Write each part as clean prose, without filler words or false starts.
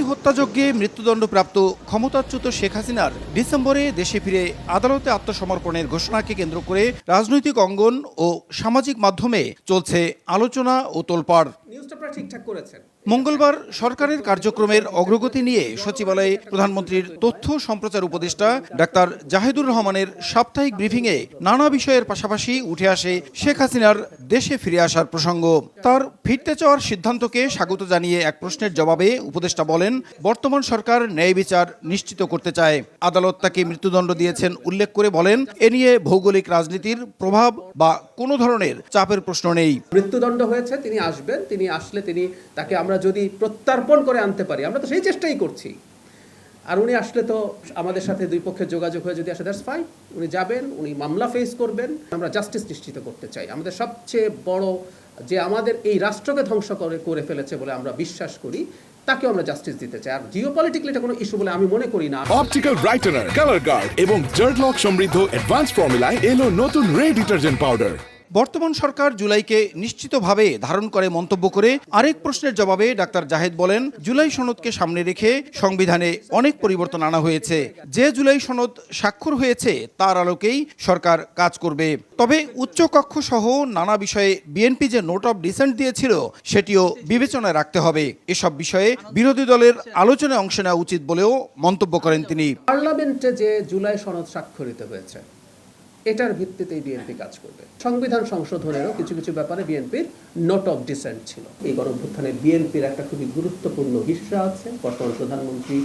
জুলাই হত্যাযজ্ঞে মৃত্যুদণ্ডপ্রাপ্ত ক্ষমতাচ্যুত শেখ হাসিনার ডিসেম্বরে দেশে ফিরে আদালতে আত্মসমর্পণের ঘোষণাকে কেন্দ্র করে রাজনৈতিক অঙ্গন ও সামাজিক মাধ্যমে চলছে আলোচনা ও তোলপাড়। মঙ্গলবার সরকারের কার্যক্রমের অগ্রগতি নিয়ে সচিবালয়ে প্রধানমন্ত্রীর তথ্য সম্প্রচার উপদেষ্টা ডাক্তার জাহিদুর রহমানের সাপ্তাহিক ব্রিফিংয়ে নানা বিষয়ের পাশাপাশি উঠে আসে শেখ হাসিনার দেশে ফিরে আসার প্রসঙ্গ। তার ফিরতে চাওয়ার সিদ্ধান্তকে স্বাগত জানিয়ে এক প্রশ্নের জবাবে উপদেষ্টা বলেন, বর্তমান সরকার ন্যায় বিচার নিশ্চিত করতে চায়। আদালত তাকে মৃত্যুদণ্ড দিয়েছেন উল্লেখ করে বলেন, এ নিয়ে ভৌগোলিক রাজনীতির প্রভাব বা কোনো ধরনের চাপের প্রশ্ন নেই। মৃত্যুদণ্ড হয়েছে, তিনি আসবেন, তিনি আসলে তাকে আমরা যদি প্রত্যর্পণ করে আনতে পারি, আমরা তো সেই চেষ্টাই করছি। আর উনি আসলে তো আমাদের সাথে দুই পক্ষের যোগাযোগ হয়ে যদি আসে, দ্যাটস ফাইন। উনি যাবেন, উনি মামলা ফেস করবেন। আমরা জাস্টিস নিশ্চিত করতে চাই। আমাদের সবচেয়ে বড় যে আমাদের এই রাষ্ট্রকে ধ্বংস করে ফেলেছে বলে আমরা বিশ্বাস করি, তাকেও আমরা জাস্টিস দিতে চাই। আর জিওপলিটিক্যালি এটা কোনো ইস্যু বলে আমি মনে করি না। অপটিক্যাল ব্রাইটেনার, কালার গার্ড এবং জার্ডলক সমৃদ্ধ অ্যাডভান্স ফর্মুলায় এলো নতুন রে ডিটারজেন্ট পাউডার। বর্তমান সরকার জুলাইকে নিশ্চিতভাবে ধারণ করে মন্তব্য করে আরেক প্রশ্নের জবাবে ডাক্তার জাহেদ বলেন, জুলাই সনদকে সামনে রেখে সংবিধানে অনেক পরিবর্তন আনা হয়েছে। যে জুলাই সনদ স্বাক্ষর হয়েছে তার আলোকেই সরকার কাজ করবে। তবে উচ্চকক্ষ সহ নানা বিষয়ে বিএনপি যে নোট অফ ডিসেন্ট দিয়েছিল সেটিও বিবেচনায় রাখতে হবে। এসব বিষয়ে বিরোধী দলের আলোচনায় অংশ নেওয়া উচিত বলেও মন্তব্য করেন তিনি। পার্লামেন্টে যে জুলাই সনদ স্বাক্ষরিত হয়েছে এটার ভিত্তিতেই বিএনপি কাজ করবে। সংবিধান সংশোধনেরও কিছু কিছু ব্যাপারে বিএনপির নোট অফ ডিসেন্ট ছিল। এই গণঅভ্যুত্থানে বিএনপির একটা খুবই গুরুত্বপূর্ণ হিস্সা আছে। বর্তমান প্রধানমন্ত্রী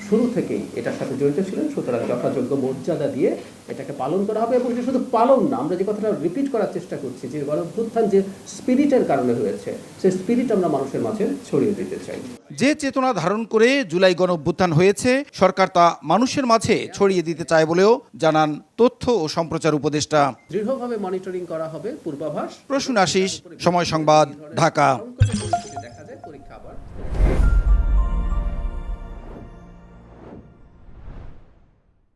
শুরু থেকেই এটার সাথে জড়িত ছিলেন, সুতরাং যথাযোগ্য মর্যাদা দিয়ে এটাকে পালন করা হবে। এবং শুধু পালন না, আমরা যে কথাটা রিপিট করার চেষ্টা করছি, যে গণঅভ্যুত্থান যে স্পিরিটের কারণে হয়েছে, সেই স্পিরিট আমরা মানুষের মাঝে ছড়িয়ে দিতে চাই। যে চেতনা ধারণ করে জুলাই গণঅভ্যুত্থান হয়েছে, সরকার তা মানুষের মাঝে ছড়িয়ে দিতে চায় বলেও জানান তথ্য ও সম্প্রচার উপদেষ্টা। দৃঢ়ভাবে মনিটরিং করা হবে। পূর্বাভাস। প্রসূন আশিস, সময় সংবাদ, ঢাকা।